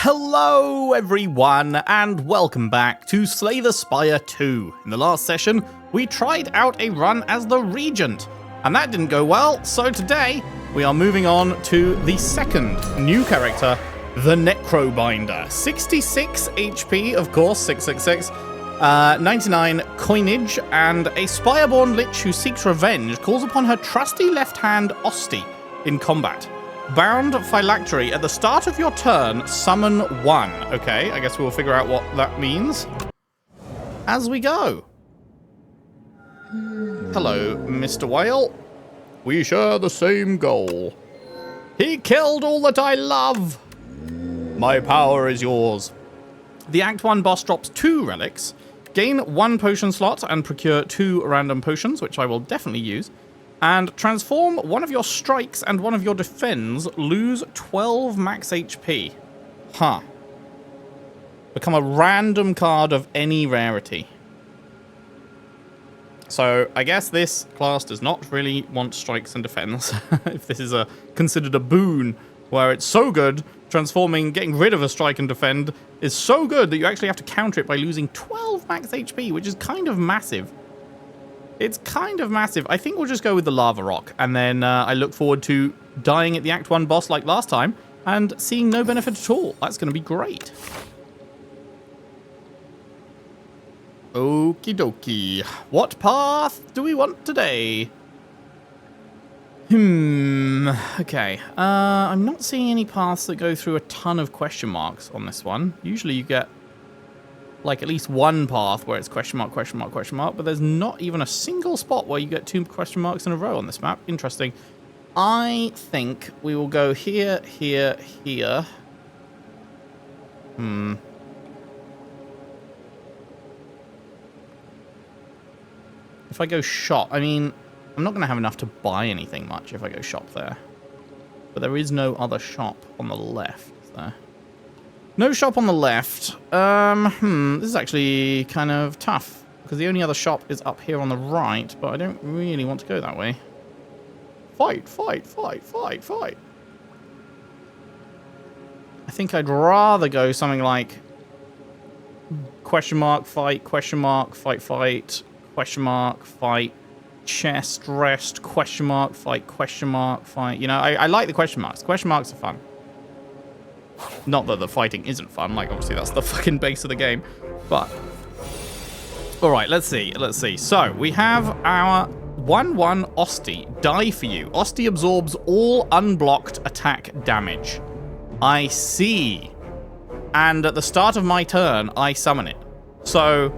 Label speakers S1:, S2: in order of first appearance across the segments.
S1: Hello everyone, and welcome back to Slay the Spire II. In the last session, we tried out a run as the Regent, and that didn't go well, so today we are moving on to the second new character, the Necrobinder. 66 HP, of course, 666, 99 coinage, and a Spireborn Lich who seeks revenge calls upon her trusty left hand Osty in combat. Bound Phylactery. At the start of your turn, summon one. Okay, I guess we'll figure out what that means as we go. Hello, Mr. Whale. We share the same goal. He killed all that I love. My power is yours. The Act 1 boss drops 2 relics. Gain 1 potion slot and procure 2 random potions, which I will definitely use. And transform one of your strikes and one of your defends, lose 12 max HP. Huh. Become a random card of any rarity. So, I guess this class does not really want strikes and defends. If this is considered a boon, where it's so good, getting rid of a strike and defend is so good that you actually have to counter it by losing 12 max HP, which is kind of massive. It's kind of massive. I think we'll just go with the Lava Rock, and then I look forward to dying at the Act 1 boss like last time, and seeing no benefit at all. That's going to be great. Okie dokie. What path do we want today? Okay. I'm not seeing any paths that go through a ton of question marks on this one. Usually you get like at least one path where it's question mark, question mark, question mark, but there's not even a single spot where you get 2 question marks in a row on this map. Interesting. I think we will go here, here, here. If I go shop, I mean, I'm not going to have enough to buy anything much if I go shop there. But there is no other shop on the left, is there? No shop on the left. This is actually kind of tough, because the only other shop is up here on the right, but I don't really want to go that way. Fight, fight, fight, fight, fight. I think I'd rather go something like question mark, fight, question mark, fight, fight, question mark, fight, chest, rest, question mark, fight, question mark, fight. You know, I like the question marks. Question marks are fun. Not that the fighting isn't fun, like obviously that's the fucking base of the game, but... Alright, let's see. So, we have our 1/1 Osty. Die for you. Osty absorbs all unblocked attack damage. I see. And at the start of my turn, I summon it. So,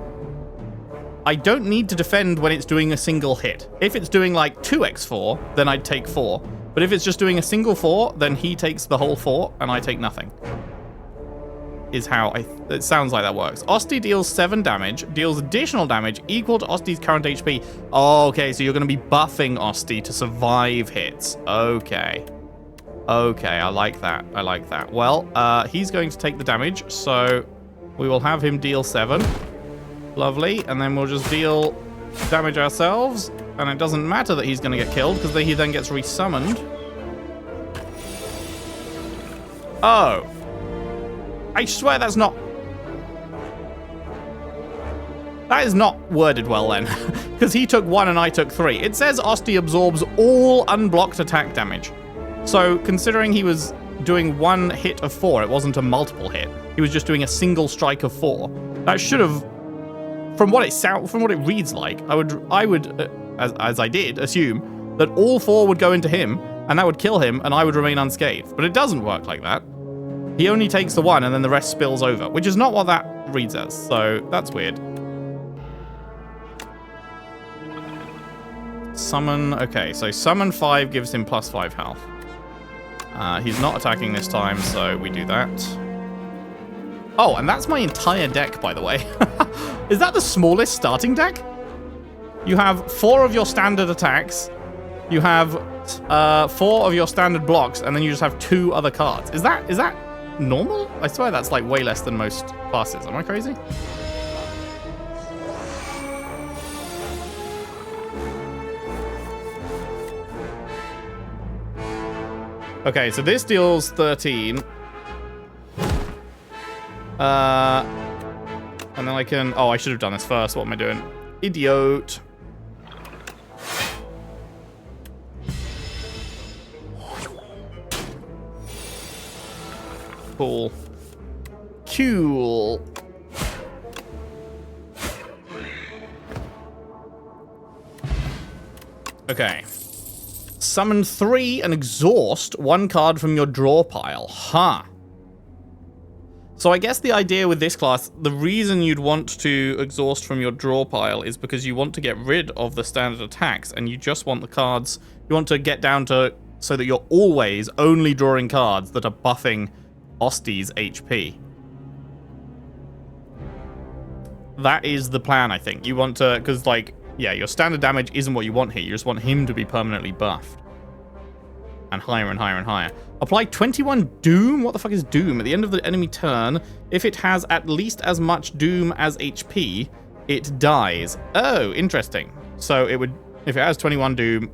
S1: I don't need to defend when it's doing a single hit. If it's doing like 2x4, then I'd take 4. But if it's just doing a single 4, then he takes the whole 4, and I take nothing. Is how it sounds like that works. Osty deals 7 damage, deals additional damage equal to Osty's current HP. Oh, okay, so you're going to be buffing Osty to survive hits. Okay. Okay, I like that. I like that. Well, he's going to take the damage, so we will have him deal 7. Lovely, and then we'll just deal damage ourselves. And it doesn't matter that he's going to get killed, because he then gets resummoned. Oh. I swear that's not... That is not worded well, then. Because he took 1 and I took 3. It says Osty absorbs all unblocked attack damage. So, considering he was doing 1 hit of 4, it wasn't a multiple hit. He was just doing a single strike of 4. That should have... From what it reads like, I would as I did, assume that all 4 would go into him, and that would kill him, and I would remain unscathed. But it doesn't work like that. He only takes the 1, and then the rest spills over, which is not what that reads as, so that's weird. Summon, okay, so summon 5 gives him plus 5 health. He's not attacking this time, so we do that. Oh, and that's my entire deck, by the way. Is that the smallest starting deck? You have 4 of your standard attacks, you have 4 of your standard blocks, and then you just have 2 other cards. Is that normal? I swear that's like way less than most classes. Am I crazy? Okay, so this deals 13. And then I can... Oh, I should have done this first. What am I doing? Idiot. Cool. Cool. Okay. Summon 3 and exhaust 1 card from your draw pile. Huh. So I guess the idea with this class, the reason you'd want to exhaust from your draw pile is because you want to get rid of the standard attacks and you just want the cards, you want to get down to so that you're always only drawing cards that are buffing Osty's HP. That is the plan, I think. You want to, because like, yeah, your standard damage isn't what you want here. You just want him to be permanently buffed. And higher and higher and higher. Apply 21 Doom? What the fuck is Doom? At the end of the enemy turn, if it has at least as much Doom as HP, it dies. Oh, interesting. So it would, if it has 21 Doom,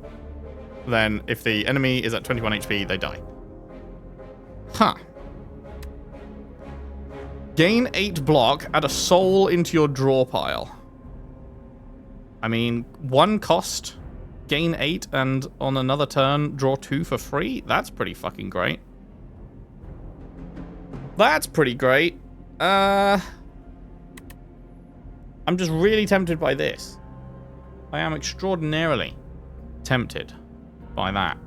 S1: then if the enemy is at 21 HP, they die. Huh. Gain 8 block, add a soul into your draw pile. I mean, 1 cost, gain 8, and on another turn, draw 2 for free? That's pretty fucking great. That's pretty great. I'm just really tempted by this. I am extraordinarily tempted by that.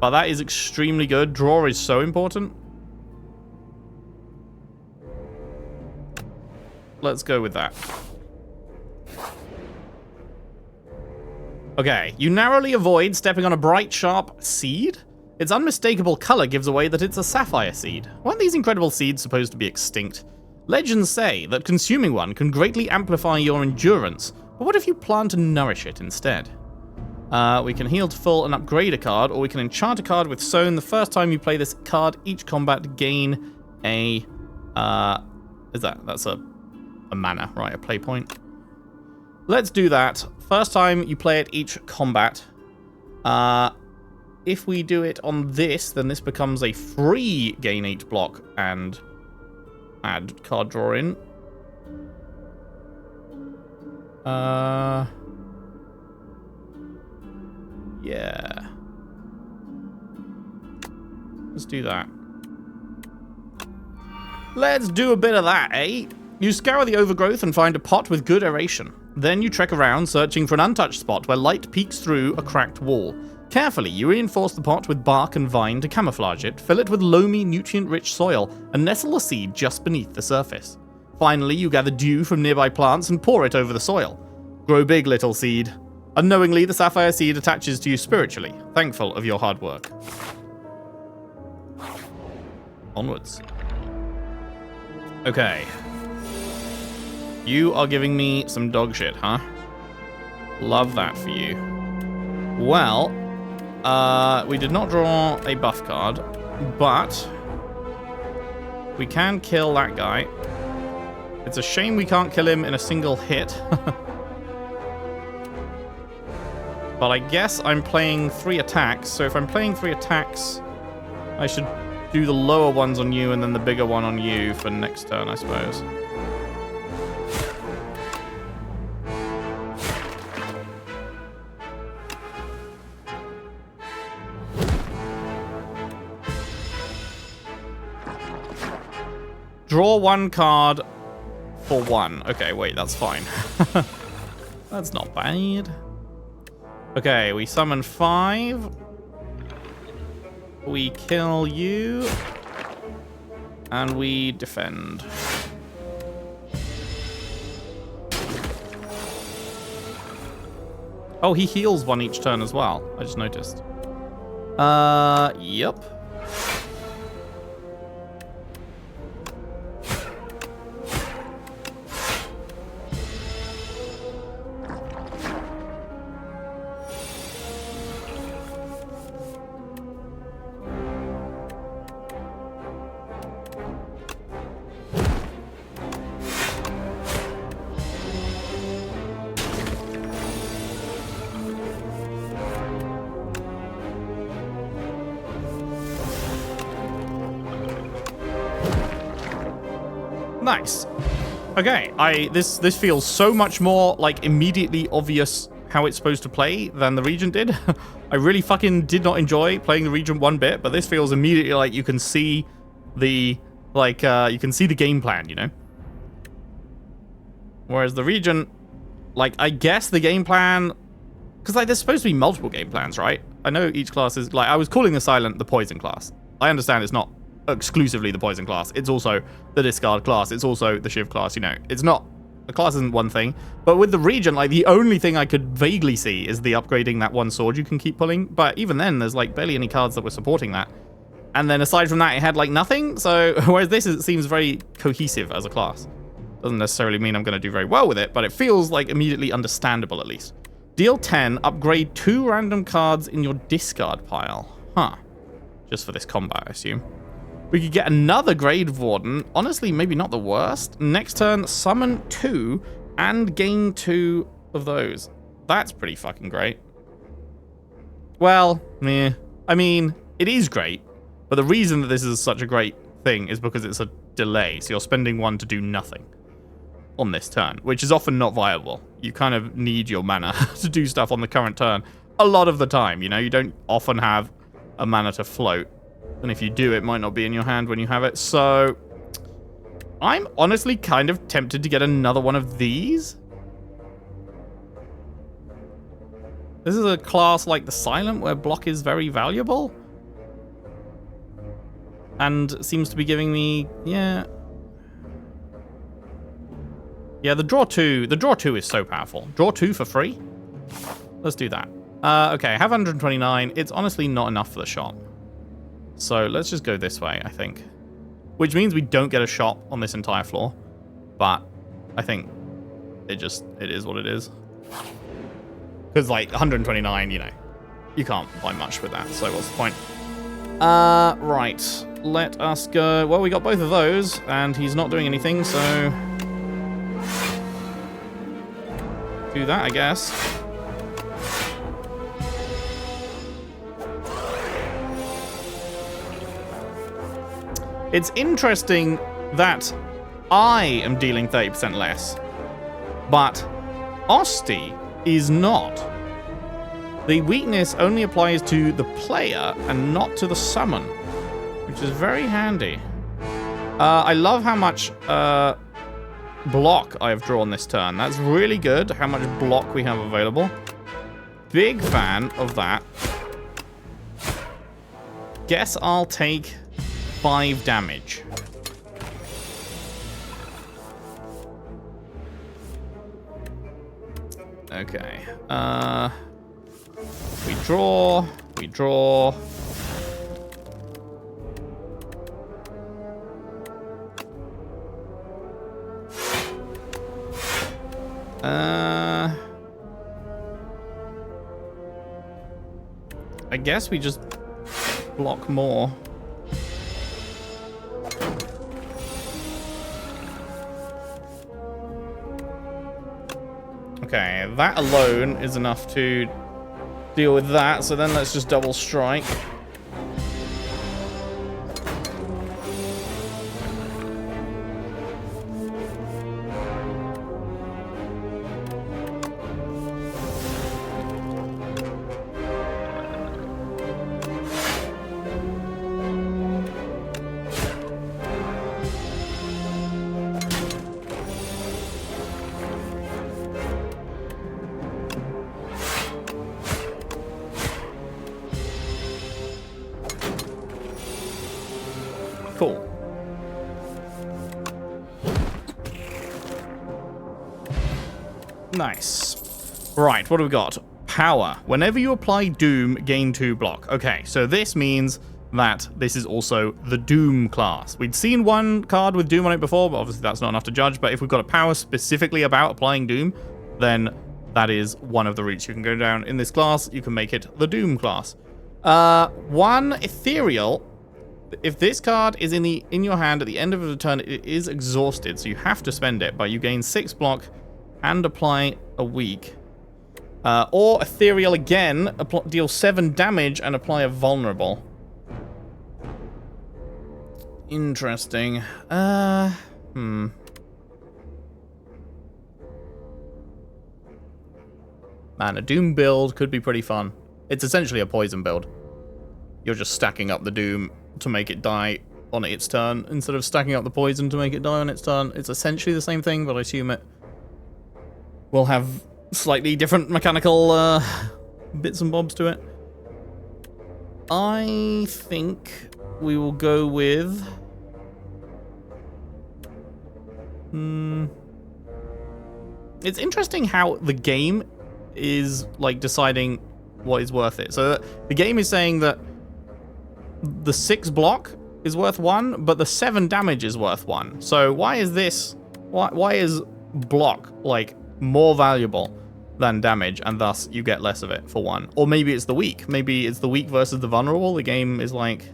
S1: But that is extremely good. Draw is so important. Let's go with that. Okay, you narrowly avoid stepping on a bright, sharp seed? Its unmistakable color gives away that it's a sapphire seed. Weren't these incredible seeds supposed to be extinct? Legends say that consuming one can greatly amplify your endurance, but what if you plan to nourish it instead? We can heal to full and upgrade a card, or we can enchant a card with Sown. The first time you play this card, each combat gain a... That's a mana, right, a play point. Let's do that. First time you play it each combat. If we do it on this, then this becomes a free gain 8 block and add card draw in. Yeah. Let's do that. Let's do a bit of that, eh? You scour the overgrowth and find a pot with good aeration. Then you trek around, searching for an untouched spot where light peeks through a cracked wall. Carefully, you reinforce the pot with bark and vine to camouflage it, fill it with loamy, nutrient-rich soil, and nestle a seed just beneath the surface. Finally, you gather dew from nearby plants and pour it over the soil. Grow big, little seed. Unknowingly, the sapphire seed attaches to you spiritually, thankful of your hard work. Onwards. Okay. You are giving me some dog shit, huh? Love that for you. Well, we did not draw a buff card, but we can kill that guy. It's a shame we can't kill him in a single hit. But I guess I'm playing 3 attacks, so if I'm playing 3 attacks, I should do the lower ones on you and then the bigger one on you for next turn, I suppose. Draw 1 card for 1. Okay, wait, that's fine. That's not bad. Okay, we summon 5. We kill you. And we defend. Oh, he heals 1 each turn as well. I just noticed. Yep. Nice. Okay, this feels so much more like immediately obvious how it's supposed to play than the Regent did. I really fucking did not enjoy playing the Regent one bit, but this feels immediately like you can see the you can see the game plan, you know? Whereas the Regent, like, I guess the game plan, because like there's supposed to be multiple game plans, right? I know each class is like, I was calling the Silent the poison class. I understand it's not exclusively the poison class. It's also the discard class. It's also the Shiv class, you know. It's not, the class isn't one thing. But with the Regent, like, the only thing I could vaguely see is the upgrading that one sword you can keep pulling. But even then, there's like barely any cards that were supporting that. And then aside from that, it had like nothing. So whereas this it seems very cohesive as a class. Doesn't necessarily mean I'm going to do very well with it, but it feels like immediately understandable at least. Deal 10, upgrade 2 random cards in your discard pile. Huh. Just for this combat, I assume. We could get another Grave Warden. Honestly, maybe not the worst. Next turn, summon 2 and gain 2 of those. That's pretty fucking great. Well, meh. I mean, it is great, but the reason that this is such a great thing is because it's a delay, so you're spending 1 to do nothing on this turn, which is often not viable. You kind of need your mana to do stuff on the current turn a lot of the time, you know? You don't often have a mana to float, and if you do, it might not be in your hand when you have it, so I'm honestly kind of tempted to get another one of these. This is a class like the Silent where block is very valuable and seems to be giving me, yeah, the draw 2 is so powerful. Draw 2 for free? Let's do that. Okay, I have 129. It's honestly not enough for the shot. So let's just go this way, I think. Which means we don't get a shot on this entire floor. But I think it is what it is. Because like 129, you know, you can't buy much with that. So what's the point? Right. Let us go. Well, we got both of those and he's not doing anything, so do that, I guess. It's interesting that I am dealing 30% less, but Osty is not. The weakness only applies to the player and not to the summon, which is very handy. I love how much block I have drawn this turn. That's really good, how much block we have available. Big fan of that. Guess I'll take 5 damage. Okay. We draw. I guess we just block more. Okay, that alone is enough to deal with that, so then let's just double strike. Cool. Nice. Right, what do we got? Power. Whenever you apply Doom, gain 2 block. Okay, so this means that this is also the Doom class. We'd seen one card with Doom on it before, but obviously that's not enough to judge. But if we've got a power specifically about applying Doom, then that is one of the routes you can go down in this class. You can make it the Doom class. 1 Ethereal. If this card is in your hand at the end of the turn, it is exhausted, so you have to spend it, but you gain 6 block and apply a weak. Or Ethereal again, deal 7 damage and apply a vulnerable. Interesting. Man, a Doom build could be pretty fun. It's essentially a poison build. You're just stacking up the Doom to make it die on its turn, instead of stacking up the poison to make it die on its turn. It's essentially the same thing, but I assume it will have slightly different mechanical bits and bobs to it. I think we will go with... It's interesting how the game is like deciding what is worth it. So the game is saying that the 6 block is worth 1, but the 7 damage is worth 1. So why is this? Why is block like more valuable than damage, and thus you get less of it for 1? Or maybe it's the weak. Maybe it's the weak versus the vulnerable. The game is like,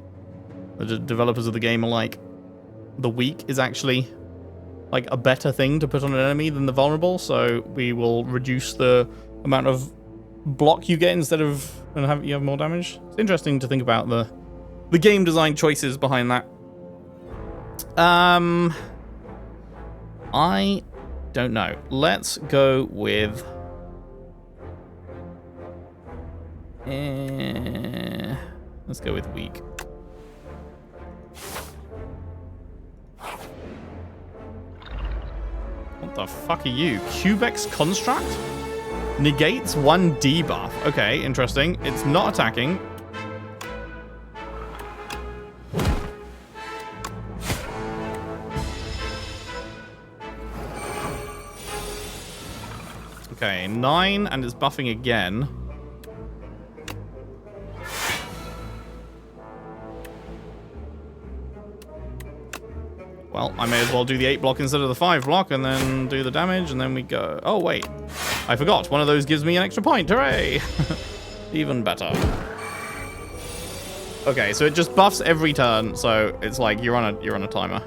S1: the developers of the game are like, the weak is actually like a better thing to put on an enemy than the vulnerable. So we will reduce the amount of block you get instead of you have more damage. It's interesting to think about the game design choices behind that. I don't know. Let's go with... let's go with weak. What the fuck are you? Cubex Construct? Negates 1 debuff. Okay, interesting. It's not attacking. Okay, 9, and it's buffing again. Well, I may as well do the 8 block instead of the 5 block, and then do the damage, and then we go... Oh, wait. I forgot. One of those gives me an extra point. Hooray! Even better. Okay, so it just buffs every turn, so it's like you're on a timer.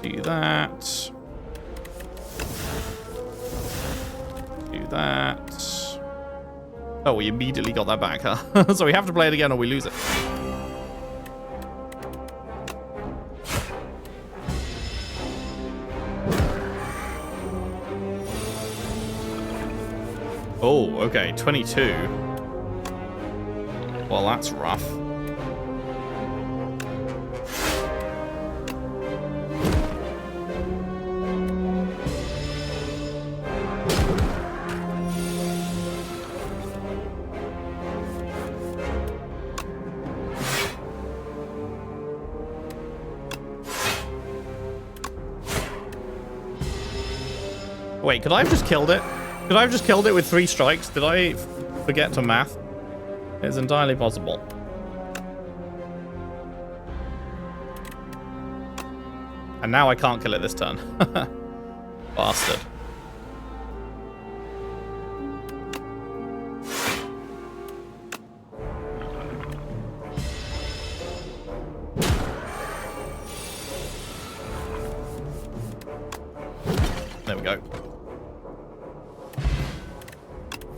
S1: Do that. Do that. Oh, we immediately got that back, huh? So we have to play it again or we lose it. Oh, okay, 22. Well, that's rough. Wait, could I have just killed it? Could I have just killed it with 3 strikes? Did I forget to math? It's entirely possible. And now I can't kill it this turn. Bastard. There we go.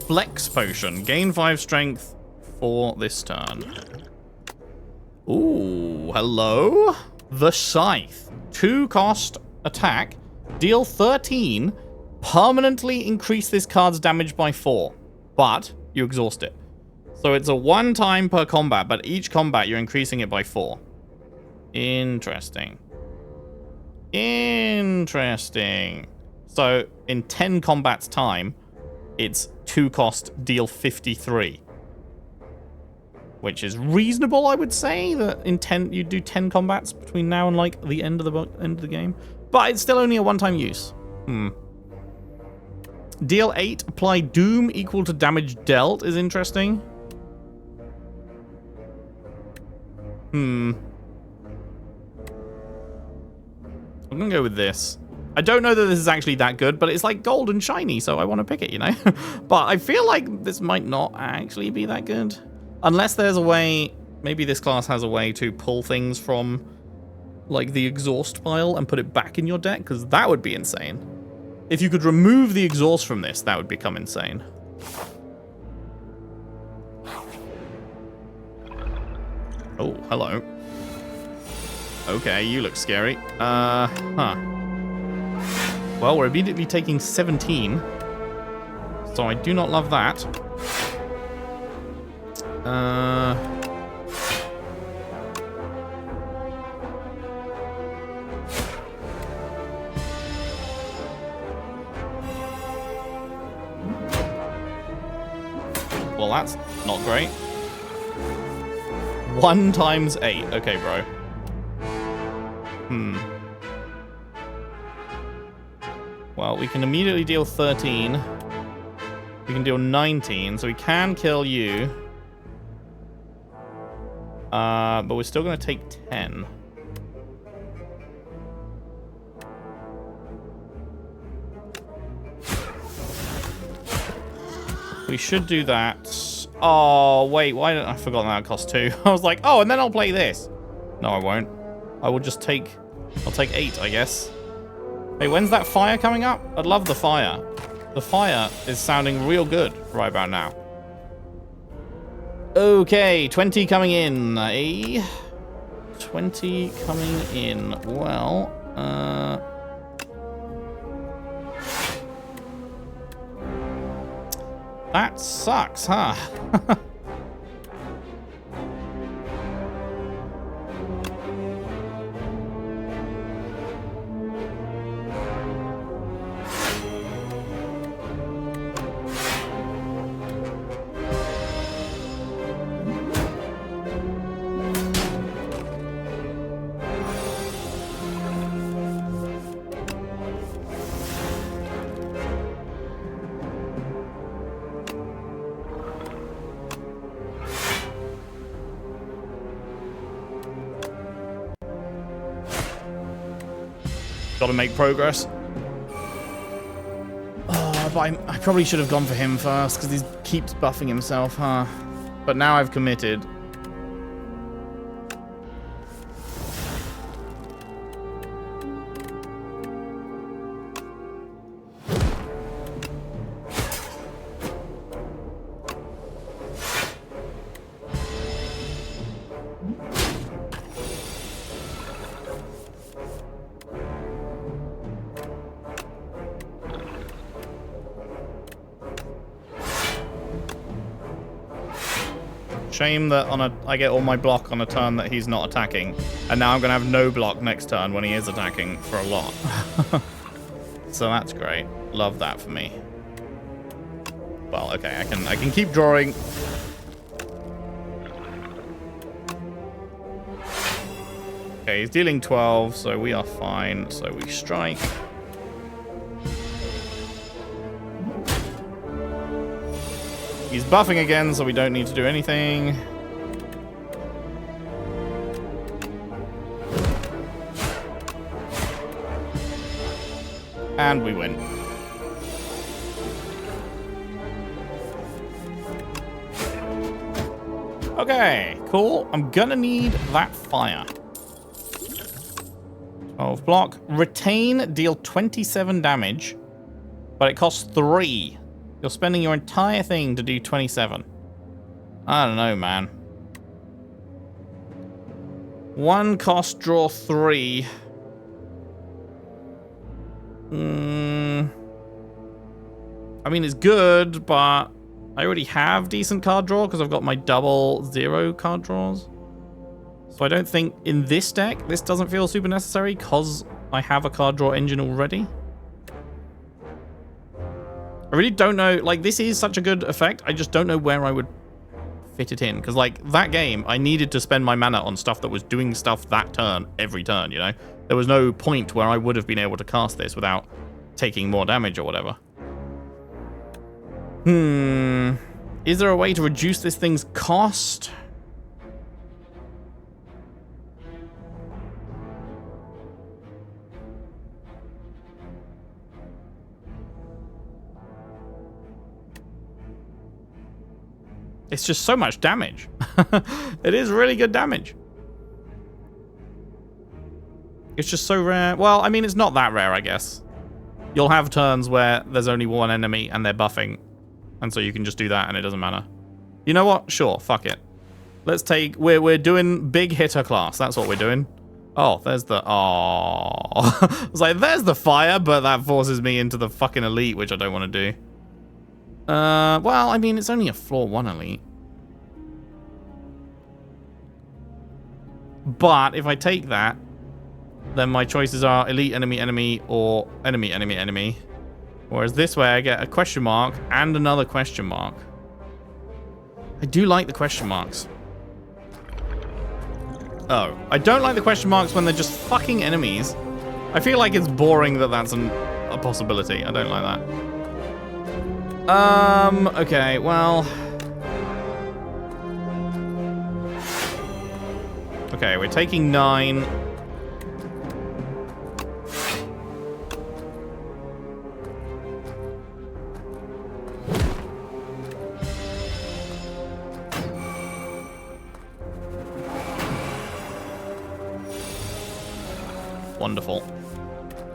S1: Flex potion. Gain 5 strength for this turn. Ooh, hello. The Scythe. 2 cost attack. Deal 13. Permanently increase this card's damage by 4. But you exhaust it. So it's a 1 time per combat, but each combat you're increasing it by 4. Interesting. Interesting. So in 10 combats time, it's 2 cost, deal 53. Which is reasonable, I would say, that in 10 you do 10 combats between now and like the end of the game. But it's still only a 1-time use. Deal 8, apply doom equal to damage dealt is interesting. I'm gonna go with this. I don't know that this is actually that good, but it's like gold and shiny, so I want to pick it, you know? But I feel like this might not actually be that good. Unless there's a way, maybe this class has a way to pull things from like the exhaust pile and put it back in your deck, because that would be insane. If you could remove the exhaust from this, that would become insane. Oh, hello. Okay, you look scary. Well, we're immediately taking 17. So I do not love that. Well, that's not great. 1 times 8. Okay, bro. Well, we can immediately deal 13. We can deal 19, so we can kill you. But we're still going to take 10. We should do that. Oh, wait, why didn't I forgot that it costs 2? I was like, oh, and then I'll play this. No, I won't. I will just take... I'll take 8, I guess. Hey, when's that fire coming up? I'd love the fire. The fire is sounding real good right about now. Okay, 20 coming in, eh? 20 coming in. Well, that sucks, huh? Got to make progress. Oh, but I probably should have gone for him first because he keeps buffing himself, huh? But now I've committed. Shame that I get all my block on a turn that he's not attacking, and now I'm gonna have no block next turn when he is attacking for a lot. So that's great. Love that for me. Well, okay, I can keep drawing. Okay, he's dealing 12, so we are fine. So we strike. He's buffing again, so we don't need to do anything. And we win. Okay, cool. I'm gonna need that fire. 12 block. Retain, deal 27 damage, but it costs 3. You're spending your entire thing to do 27. I don't know, man. 1 cost, draw 3. I mean, it's good, but I already have decent card draw because I've got my double 0 card draws. So I don't think in this deck, this doesn't feel super necessary because I have a card draw engine already. I really don't know, like, this is such a good effect, I just don't know where I would fit it in. Because, like, that game, I needed to spend my mana on stuff that was doing stuff that turn, every turn, you know? There was no point where I would have been able to cast this without taking more damage or whatever. Is there a way to reduce this thing's cost? It's just so much damage. It is really good damage. It's just so rare. Well, I mean, it's not that rare, I guess. You'll have turns where there's only one enemy and they're buffing. And so you can just do that and it doesn't matter. You know what? Sure, fuck it. Let's take... We're doing big hitter class. That's what we're doing. Oh, there's the... Oh. I was like, there's the fire, but that forces me into the fucking elite, which I don't want to do. Well, I mean, it's only a floor 1 elite. But if I take that, then my choices are elite, enemy, enemy, or enemy, enemy, enemy. Whereas this way, I get a question mark and another question mark. I do like the question marks. Oh, I don't like the question marks when they're just fucking enemies. I feel like it's boring that that's a possibility. I don't like that. Okay, well... Okay, we're taking 9. Wonderful.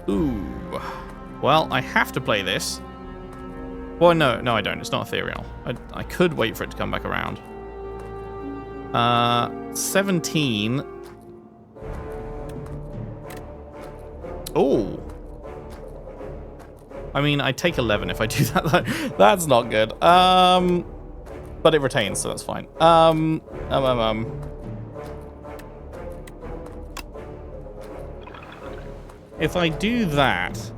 S1: Ooh. Well, I have to play this. Well, no, I don't. It's not ethereal. I could wait for it to come back around. 17. Oh. I mean, I take 11 if I do that. That's not good. But it retains, so that's fine. If I do that...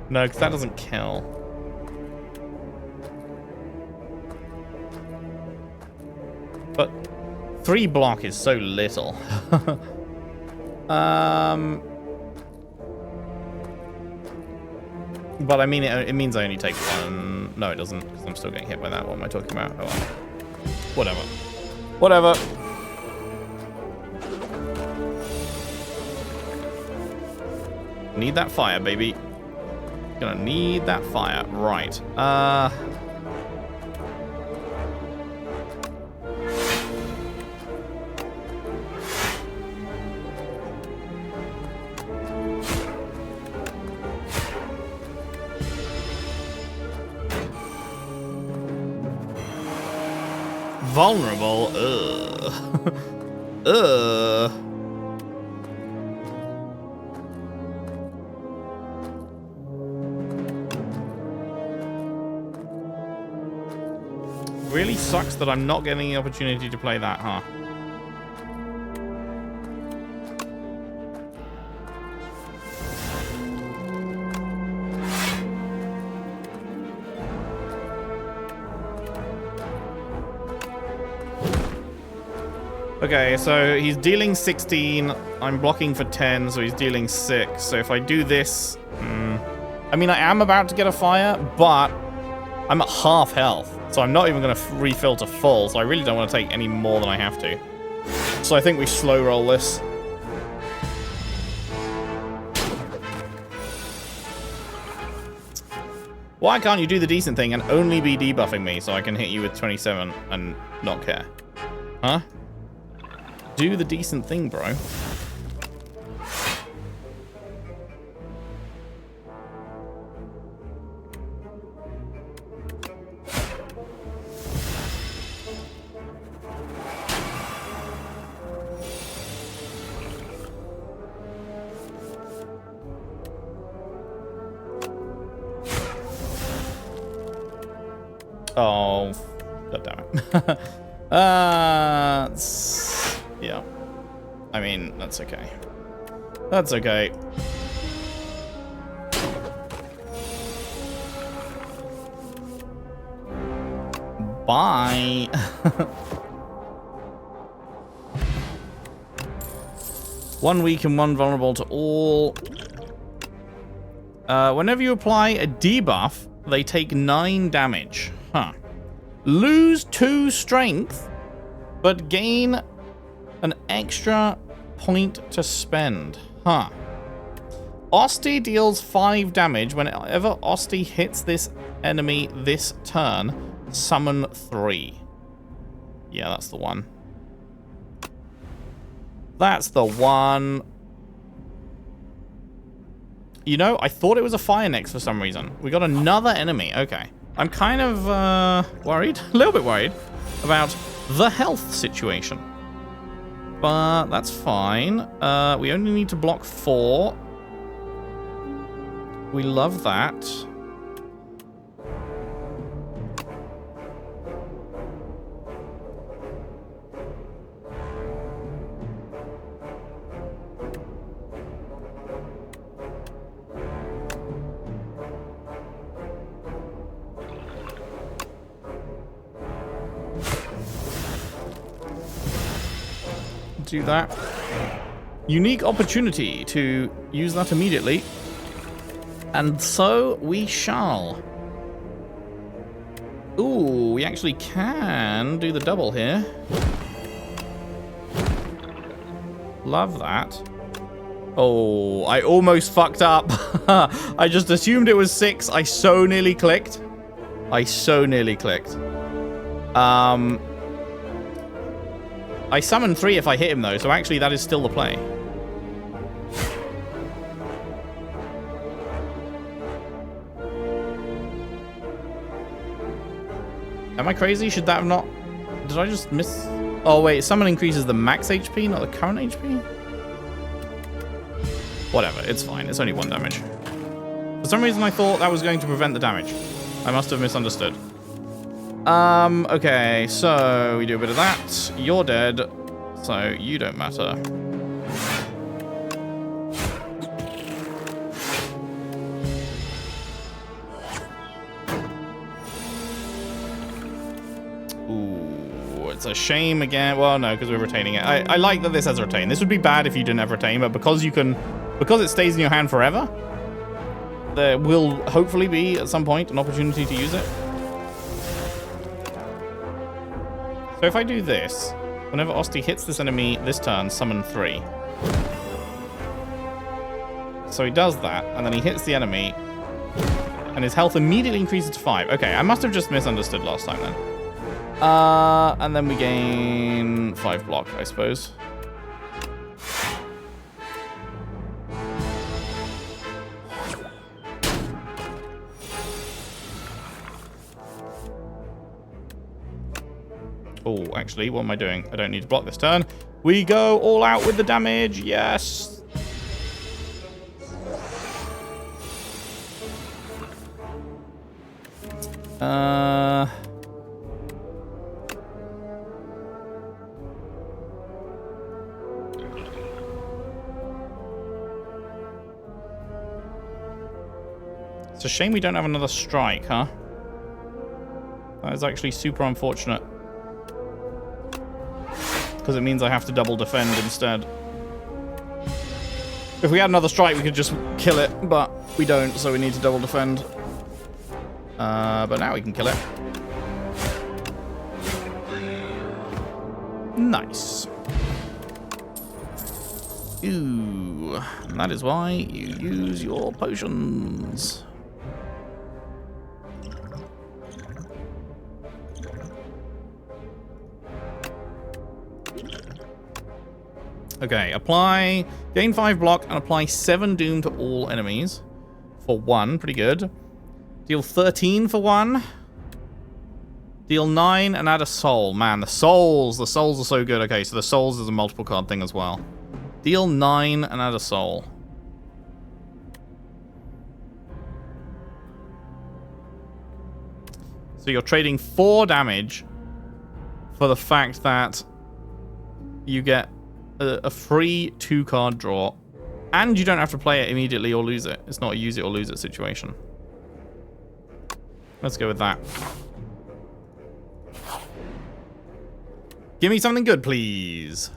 S1: No, because that doesn't kill. But 3 block is so little. But I mean, it means I only take 1. No, it doesn't, because I'm still getting hit by that. What am I talking about? Oh, well. Whatever. Whatever. Need that fire, baby. Gonna need that fire. Right. Vulnerable. Ugh. Ugh. Really sucks that I'm not getting the opportunity to play that, huh? Okay, so he's dealing 16. I'm blocking for 10, so he's dealing 6. So if I do this... I mean, I am about to get a fire, but I'm at half health. So I'm not even going to refill to full, so I really don't want to take any more than I have to. So I think we slow roll this. Why can't you do the decent thing and only be debuffing me so I can hit you with 27 and not care? Huh? Do the decent thing, bro. Oh, god damn it. Yeah. I mean, that's okay. That's okay. Bye. One weak and one vulnerable to all. Whenever you apply a debuff, they take 9 damage. Huh. Lose 2 strength, but gain an extra point to spend. Huh. Osty deals 5 damage whenever Osty hits this enemy this turn. Summon 3. Yeah, that's the one. That's the one. You know, I thought it was a fire next for some reason. We got another enemy. Okay. I'm kind of worried, a little bit worried, about the health situation. But that's fine. We only need to block 4. We love that. Do that. Unique opportunity to use that immediately. And so we shall. Ooh, we actually can do the double here. Love that. Oh, I almost fucked up. I just assumed it was 6. I so nearly clicked. I summon 3 if I hit him, though, so actually that is still the play. Am I crazy? Should that have not... Did I just miss... Oh, wait. Summon increases the max HP, not the current HP? Whatever. It's fine. It's only 1 damage. For some reason, I thought that was going to prevent the damage. I must have misunderstood. Okay, so we do a bit of that. You're dead, so you don't matter. Ooh, it's a shame again. Well, no, because we're retaining it. I like that this has retain. This would be bad if you didn't have retain, but because it stays in your hand forever, there will hopefully be at some point an opportunity to use it. So if I do this, whenever Osty hits this enemy this turn, summon 3. So he does that, and then he hits the enemy, and his health immediately increases to 5. Okay, I must have just misunderstood last time then. And then we gain 5 block, I suppose. Oh, actually, what am I doing? I don't need to block this turn. We go all out with the damage. Yes. It's a shame we don't have another strike, huh? That is actually super unfortunate. Because it means I have to double defend instead. If we had another strike, we could just kill it, but we don't, so we need to double defend. But now we can kill it. Nice. Ooh, and that is why you use your potions. Okay, apply, gain 5 block, and apply 7 doom to all enemies for 1. Pretty good. Deal 13 for 1. Deal 9 and add a soul. Man, the souls are so good. Okay, so the souls is a multiple card thing as well. Deal 9 and add a soul. So you're trading 4 damage for the fact that you get a free 2-card draw, and you don't have to play it immediately or lose it. It's not a use it or lose it situation. Let's go with that. Give me something good, please.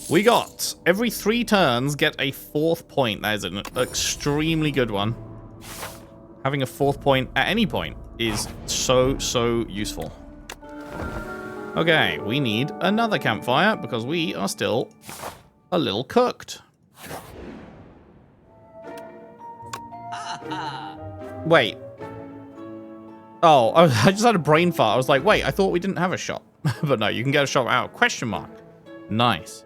S1: We got every 3 turns get a 4th point. That is an extremely good one. Having a 4th point at any point is so useful. Okay, we need another campfire because we are still a little cooked. Wait. Oh, I just had a brain fart. I was like, wait, I thought we didn't have a shop. But no, you can get a shop out. Question mark. Nice.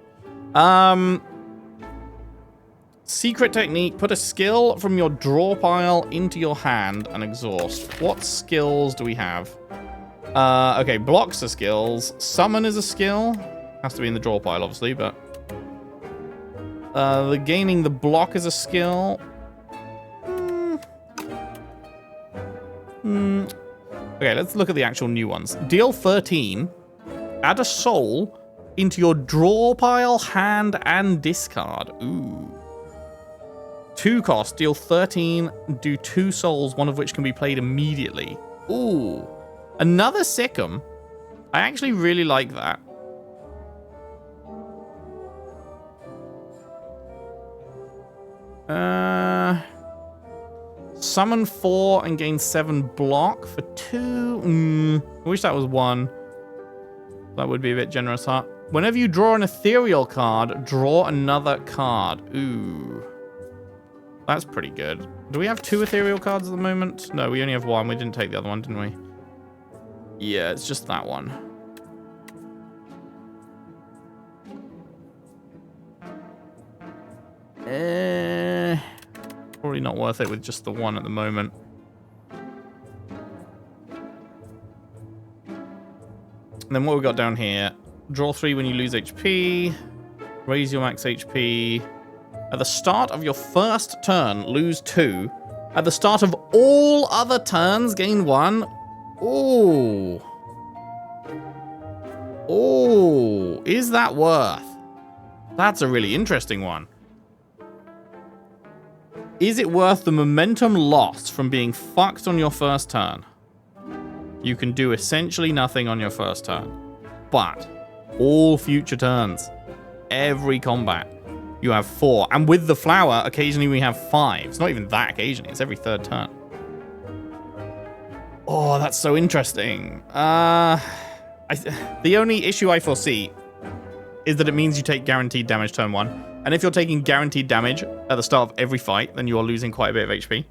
S1: Secret technique. Put a skill from your draw pile into your hand and exhaust. What skills do we have? Okay, blocks are skills. Summon is a skill. Has to be in the draw pile, obviously, but... the gaining the block is a skill. Okay, let's look at the actual new ones. Deal 13. Add a soul into your draw pile, hand, and discard. Ooh. 2 cost. Deal 13. Do 2 souls, one of which can be played immediately. Ooh. Another Sikkim. I actually really like that. Summon 4 and gain 7 block for 2. I wish that was 1. That would be a bit generous, huh? Whenever you draw an ethereal card, draw another card. Ooh. That's pretty good. Do we have 2 ethereal cards at the moment? No, we only have 1. We didn't take the other one, didn't we? Yeah, it's just that one. Probably not worth it with just the 1 at the moment. And then what we got down here. Draw 3 when you lose HP. Raise your max HP. At the start of your first turn, lose 2. At the start of all other turns, gain 1. Ooh. Ooh. Is that worth? That's a really interesting one. Is it worth the momentum lost from being fucked on your first turn? You can do essentially nothing on your first turn. But all future turns, every combat, you have 4. And with the flower, occasionally we have 5. It's not even that occasionally. It's every 3rd turn. Oh, that's so interesting. The only issue I foresee is that it means you take guaranteed damage turn 1. And if you're taking guaranteed damage at the start of every fight, then you are losing quite a bit of HP.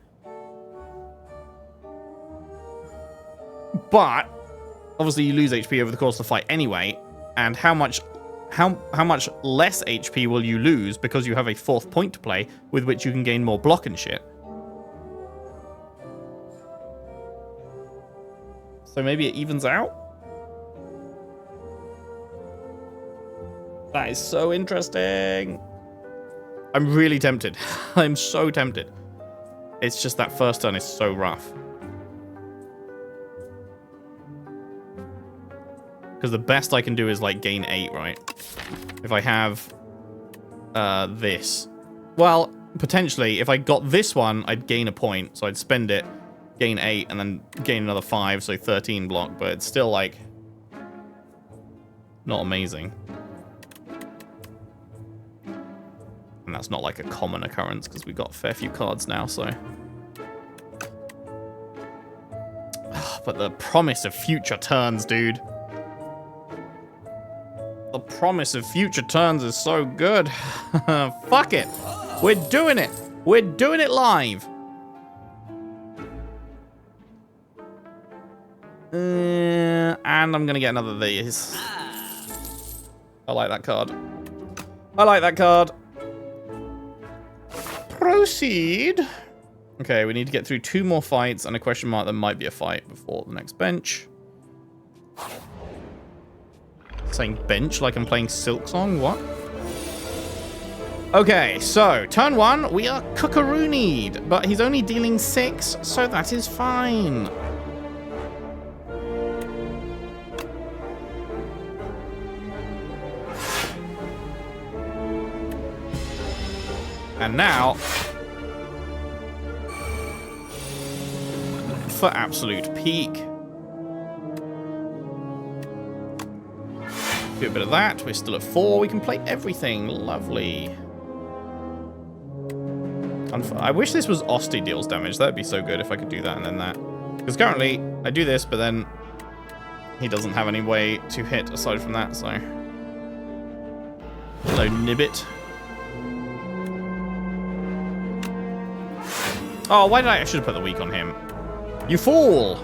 S1: But obviously you lose HP over the course of the fight anyway. And how much less HP will you lose because you have a 4th point to play with which you can gain more block and shit? So maybe it evens out? That is so interesting. I'm really tempted. I'm so tempted. It's just that first turn is so rough. Because the best I can do is like gain 8, right? If I have this. Well, potentially, if I got this one, I'd gain a point. So I'd spend it, gain 8, and then gain another 5, so 13 block. But it's still like not amazing. And that's not like a common occurrence because we've got a fair few cards now, so. But the promise of future turns, dude. The promise of future turns is so good. Fuck it. We're doing it. We're doing it live. And I'm going to get another of these. I like that card. I like that card. Proceed. Okay, we need to get through 2 more fights and a question mark that might be a fight before the next bench. Saying bench like I'm playing Silksong? What? Okay, so turn 1, we are cuckaroonied, but he's only dealing 6, so that is fine. And now, for absolute peak. Do a bit of that. We're still at 4. We can play everything. Lovely. I wish this was Osty deals damage. That'd be so good if I could do that and then that. Because currently, I do this, but then he doesn't have any way to hit aside from that, so. Hello, Nibbit. Oh, why did I should have put the weak on him. You fool!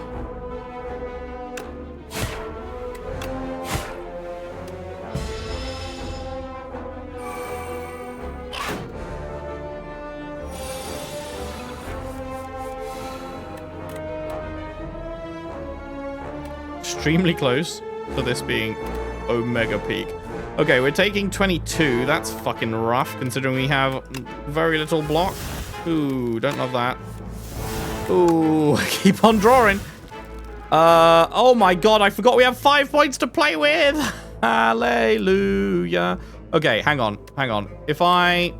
S1: extremely close to this being Omega Peak. Okay, we're taking 22. That's fucking rough, considering we have very little block. Ooh, don't love that. Ooh, keep on drawing. Oh my god, I forgot we have 5 points to play with. Hallelujah. Okay, hang on. If I...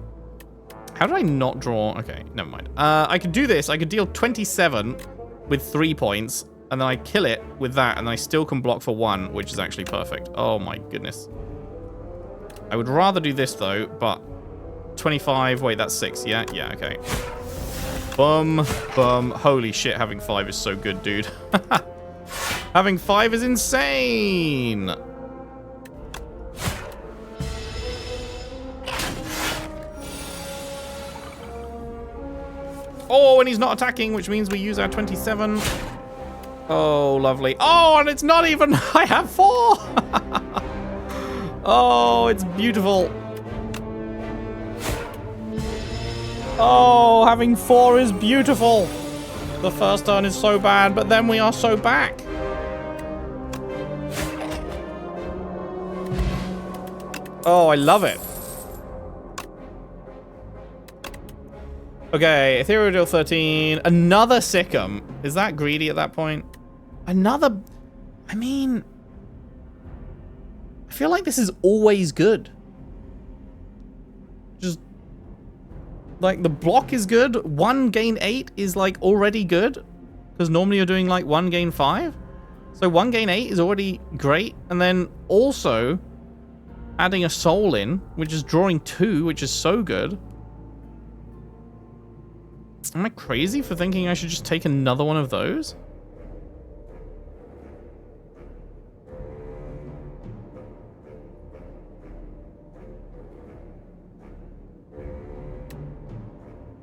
S1: How did I not draw? Okay, never mind. I could do this. I could deal 27 with 3 points, and then I kill it with that, and I still can block for 1, which is actually perfect. Oh my goodness. I would rather do this, though, but 25... Wait, that's 6, yeah? Yeah, okay. Bum. Holy shit, having 5 is so good, dude. Having 5 is insane! Oh, and he's not attacking, which means we use our 27. Oh, lovely. Oh, and it's not even... I have 4! Oh, it's beautiful. Oh, having 4 is beautiful. The first turn is so bad, but then we are so back. Oh, I love it. Okay, Ethereal deal 13. Another Sikkim. Is that greedy at that point? Another... I mean... I feel like this is always good. Just... Like, the block is good. 1 gain 8 is, like, already good. Because normally you're doing, like, 1 gain 5. So 1 gain 8 is already great. And then also adding a soul in, which is drawing 2, which is so good. Am I crazy for thinking I should just take another one of those?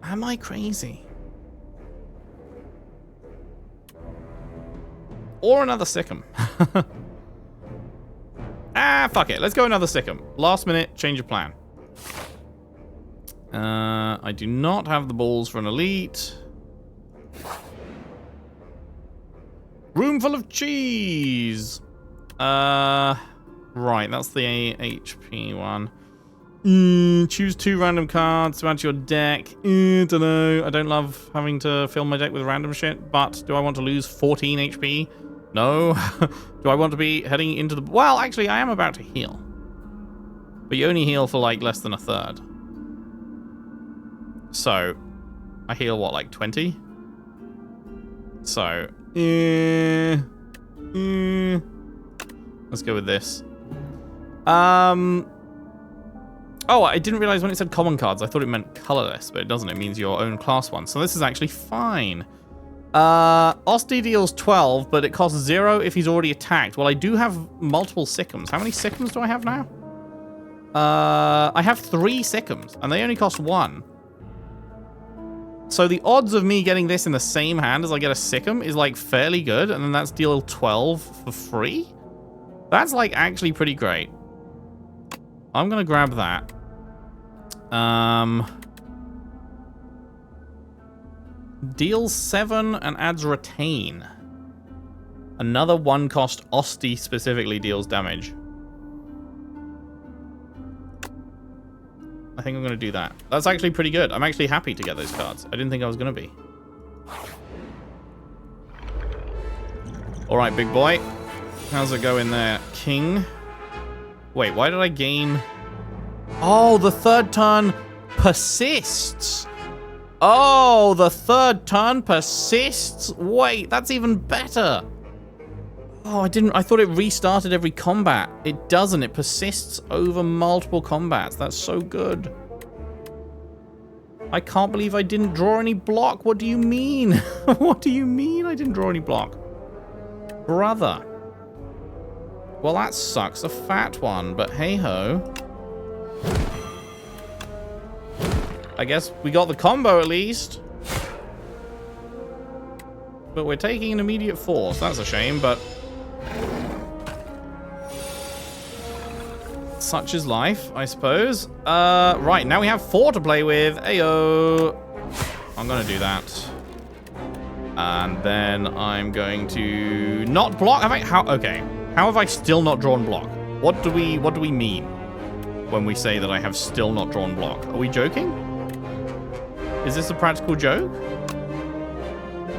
S1: Am I crazy? Or another Sikkim. Ah, fuck it. Let's go another Sikkim. Last minute, change of plan. I do not have the balls for an elite. Room full of cheese. Right, that's the HP one. Choose 2 random cards to add to your deck. Don't know. I don't love having to fill my deck with random shit, but do I want to lose 14 HP? No. Do I want to be heading into the... Well, actually, I am about to heal. But you only heal for, like, less than a third. So, I heal, what, like 20? So, let's go with this. Oh, I didn't realize when it said common cards, I thought it meant colorless, but it doesn't. It means your own class one. So this is actually fine. Osty deals 12, but it costs 0 if he's already attacked. Well, I do have multiple Sikims. How many Sikims do I have now? I have 3 Sikims, and they only cost 1. So the odds of me getting this in the same hand as I get a Sikkim is, like, fairly good, and then that's deal 12 for free? That's, like, actually pretty great. I'm gonna grab that. Deals 7 and adds retain. Another 1-cost Osty specifically deals damage. I think I'm going to do that. That's actually pretty good. I'm actually happy to get those cards. I didn't think I was going to be. Alright, big boy. How's it going there, King? Wait, why did I gain... Oh, the third turn persists. Oh, the third turn persists. Wait, that's even better. Oh, I thought it restarted every combat. It doesn't. It persists over multiple combats. That's so good. I can't believe I didn't draw any block. What do you mean? What do you mean I didn't draw any block? Brother. Well, that sucks. A fat one, but hey-ho. I guess we got the combo at least. But we're taking an immediate force. That's a shame, but... such is life, I suppose. Right, now we have 4 to play with. Ayo. I'm gonna do that. And then I'm going to not block. Okay. How have I still not drawn block? What do we mean when we say that I have still not drawn block? Are we joking? Is this a practical joke?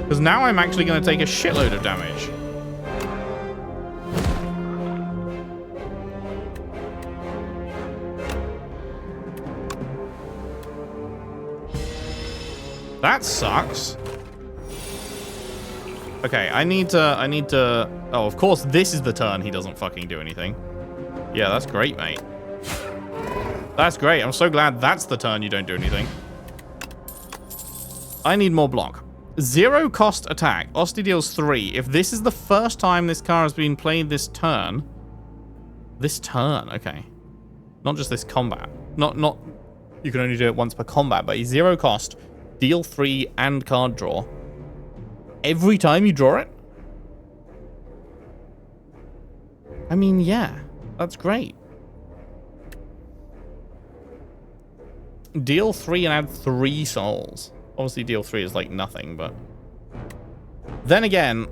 S1: Because now I'm actually going to take a shitload of damage. That sucks. Okay, I need to... Oh, of course, this is the turn he doesn't fucking do anything. Yeah, that's great, mate. That's great. I'm so glad that's the turn you don't do anything. I need more block. 0 cost attack. Osty deals 3. If this is the first time this card has been played this turn... This turn, okay. Not just this combat. Not... You can only do it once per combat, but 0 cost, deal 3, and card draw. Every time you draw it? I mean, yeah. That's great. Deal 3 and add 3 souls. Obviously, deal 3 is like nothing, but... Then again,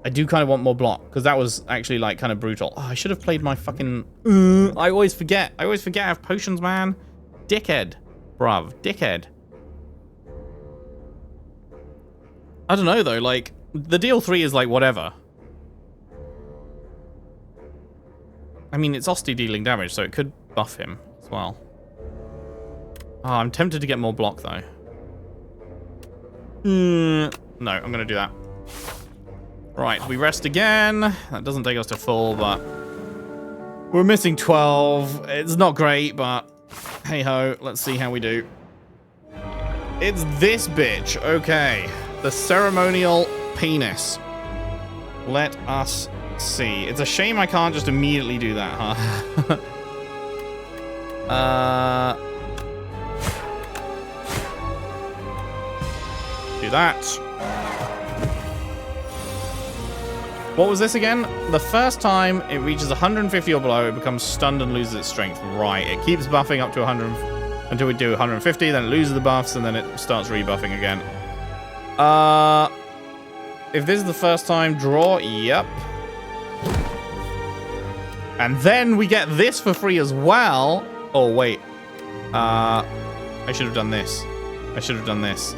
S1: I do kind of want more block, because that was actually like kind of brutal. Oh, I should have played my fucking... I always forget. I have potions, man. Dickhead. Bruv. Dickhead. I don't know, though. Like, the deal 3 is like whatever. I mean, it's Osty dealing damage, so it could buff him as well. Oh, I'm tempted to get more block, though. No, I'm going to do that. Right, we rest again. That doesn't take us to full, but... We're missing 12. It's not great, but... Hey-ho, let's see how we do. It's this bitch. Okay. The ceremonial penis. Let us see. It's a shame I can't just immediately do that, huh? Do that. What was this again? The first time it reaches 150 or below, it becomes stunned and loses its strength. Right. It keeps buffing up to 100 until we do 150, then it loses the buffs, and then it starts rebuffing again. If this is the first time, draw. Yep. And then we get this for free as well. Oh, wait. I should have done this. I should have done this.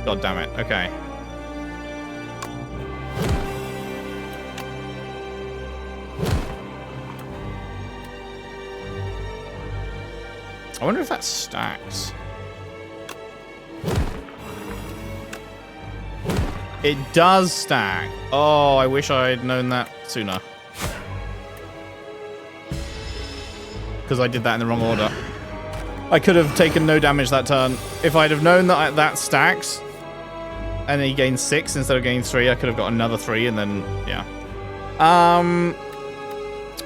S1: God damn it. Okay. I wonder if that stacks. It does stack. Oh, I wish I had known that sooner. Because I did that in the wrong order. I could have taken no damage that turn. If I'd have known that that stacks, and he gains 6 instead of gaining 3, I could have got another 3, and then, yeah.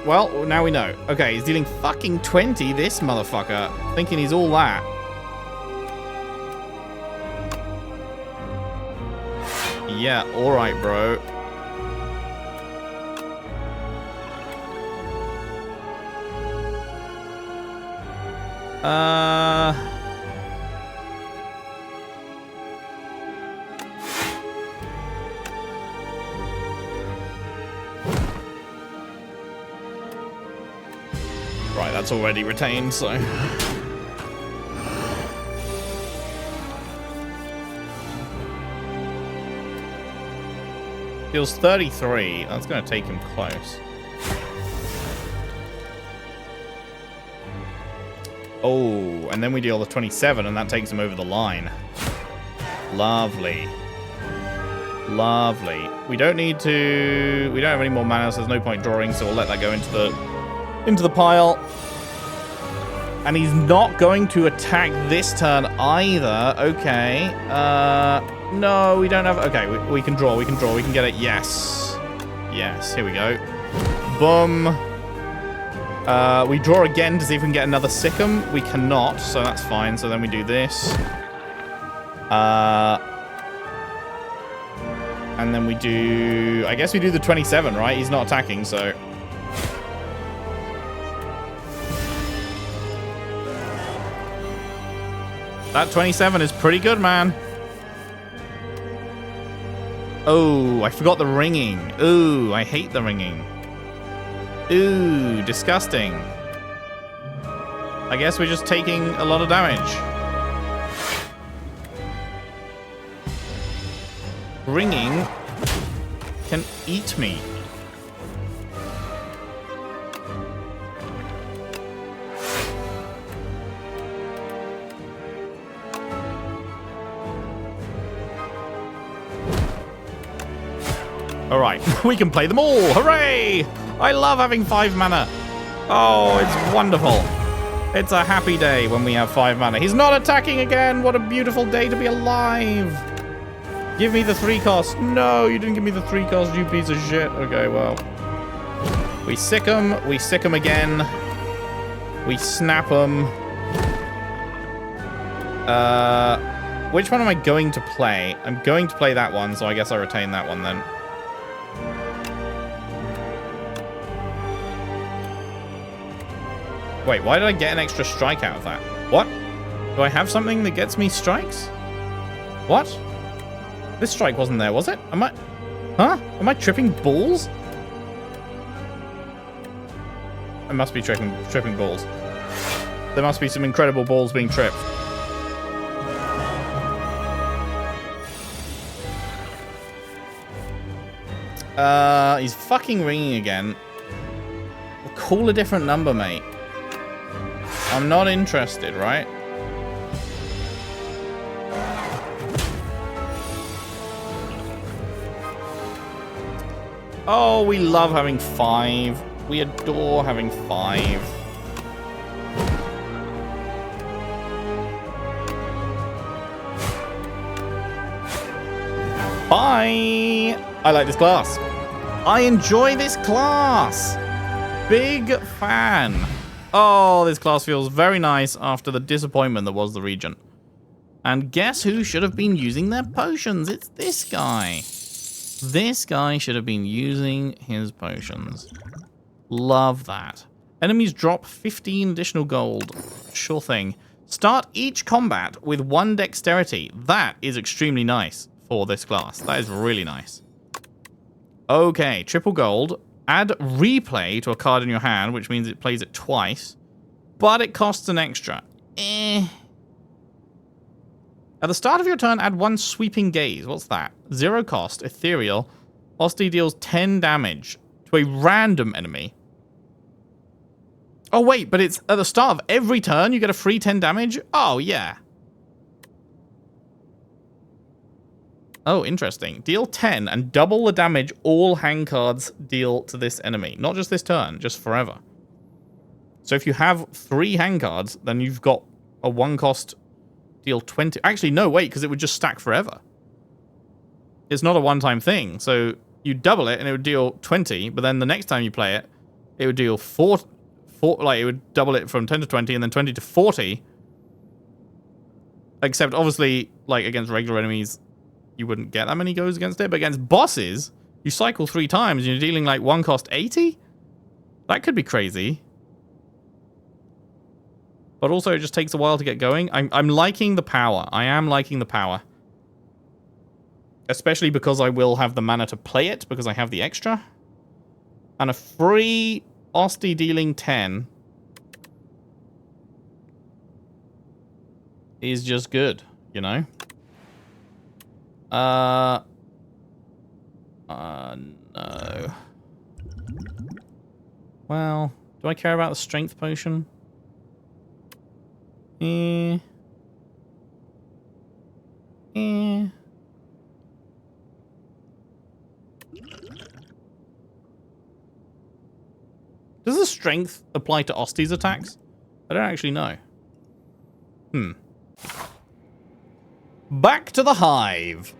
S1: Well, now we know. Okay, he's dealing fucking 20, this motherfucker. Thinking he's all that. Yeah, alright, bro. Right, that's already retained, so... Deals 33. That's going to take him close. Oh, and then we deal the 27, and that takes him over the line. Lovely. Lovely. We don't need to... We don't have any more mana, so there's no point drawing, so we'll let that go into the pile. And he's not going to attack this turn either. Okay. No, we don't have... Okay, we can draw, we can draw, we can get it. Yes. Yes, here we go. Boom. We draw again to see if we can get another Sikkim. We cannot, so that's fine. So then we do this. And then we do... I guess we do the 27, right? He's not attacking, so... That 27 is pretty good, man. Oh, I forgot the ringing. Ooh, I hate the ringing. Ooh, disgusting. I guess we're just taking a lot of damage. Ringing can eat me. All right, we can play them all. Hooray! I love having 5 mana. Oh, it's wonderful. It's a happy day when we have 5 mana. He's not attacking again. What a beautiful day to be alive. Give me the 3 cost. No, you didn't give me the 3 cost, you piece of shit. Okay, well. We sick him. We sick him again. We snap him. Which one am I going to play? I'm going to play that one, so I guess I retain that one then. Wait, why did I get an extra strike out of that? What? Do I have something that gets me strikes? What? This strike wasn't there, was it? Am I... Huh? Am I tripping balls? I must be tripping balls. There must be some incredible balls being tripped. He's fucking ringing again. Call a different number, mate. I'm not interested, right? Oh, we love having 5. We adore having 5. Bye! I like this class. I enjoy this class. Big fan. Oh, this class feels very nice after the disappointment that was the Regent. And guess who should have been using their potions? It's this guy. This guy should have been using his potions. Love that. Enemies drop 15 additional gold. Sure thing. Start each combat with 1 dexterity. That is extremely nice for this class. That is really nice. Okay, triple gold. Add replay to a card in your hand, which means it plays it twice. But it costs an extra. At the start of your turn, add 1 sweeping gaze. What's that? 0 cost, ethereal. Osty deals 10 damage to a random enemy. Oh, wait, but it's at the start of every turn you get a free 10 damage? Oh, yeah. Oh, interesting. Deal 10 and double the damage all hand cards deal to this enemy. Not just this turn, just forever. So if you have 3 hand cards, then you've got a 1 cost deal 20. Actually, no, wait, because it would just stack forever. It's not a one-time thing. So you double it and it would deal 20, but then the next time you play it, it would deal 4, like it would double it from 10 to 20 and then 20 to 40. Except obviously, like against regular enemies, you wouldn't get that many goes against it. But against bosses, you cycle 3 times and you're dealing like 1 cost 80? That could be crazy. But also it just takes a while to get going. I'm liking the power. I am liking the power. Especially because I will have the mana to play it because I have the extra. And a free Osty dealing 10 is just good, you know? No. Well, do I care about the strength potion? Does the strength apply to Osty's attacks? I don't actually know. Back to the hive.